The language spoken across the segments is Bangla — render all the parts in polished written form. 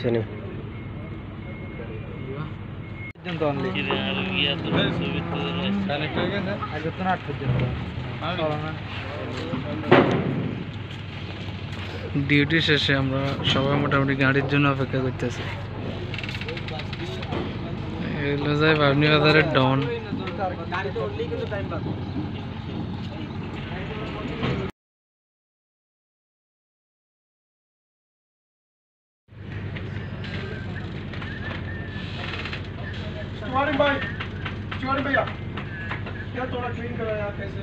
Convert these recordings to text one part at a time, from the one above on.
sini. ডিউটি শেষে আমরা সবাই মোটামুটি গাড়ির জন্য অপেক্ষা করতেছি। এগুলো যায় বাবনি বাজারের ডন। भाई भैया क्या थोड़ा क्लीन करो यार कैसे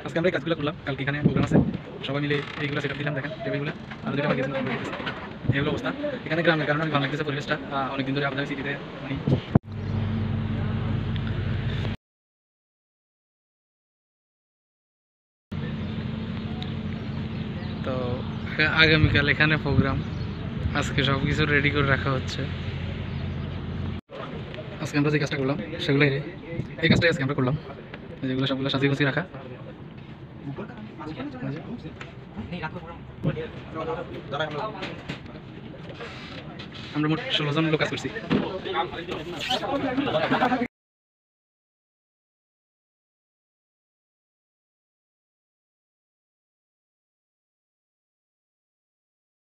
আজকে আমরা এই কাজগুলো করলাম। কালকে এখানে প্রোগ্রাম আছে, সবাই মিলে এইগুলো সেটআপ দিলাম। দেখেন টেবিলগুলো আর যেটা বাকি আছে এইগুলো অবস্থা এখানে গ্রামের কারণে অনেক ভালো লাগতেছে পরিবেশটা। অনেকদিন ধরে আপনাদের স্মৃতিতে মানে তো আগামীকাল এখানে প্রোগ্রাম। আজকে সব কিছু রেডি করে রাখা হচ্ছে। আজকে আমরা যে কাজটা করলাম সেগুলোই এই কাজটাই আজকে আমরা করলাম, যেগুলো সবগুলো সাজিয়ে গুছিয়ে রাখা। আমরা মোট 16 জন লোক কাজ করছি।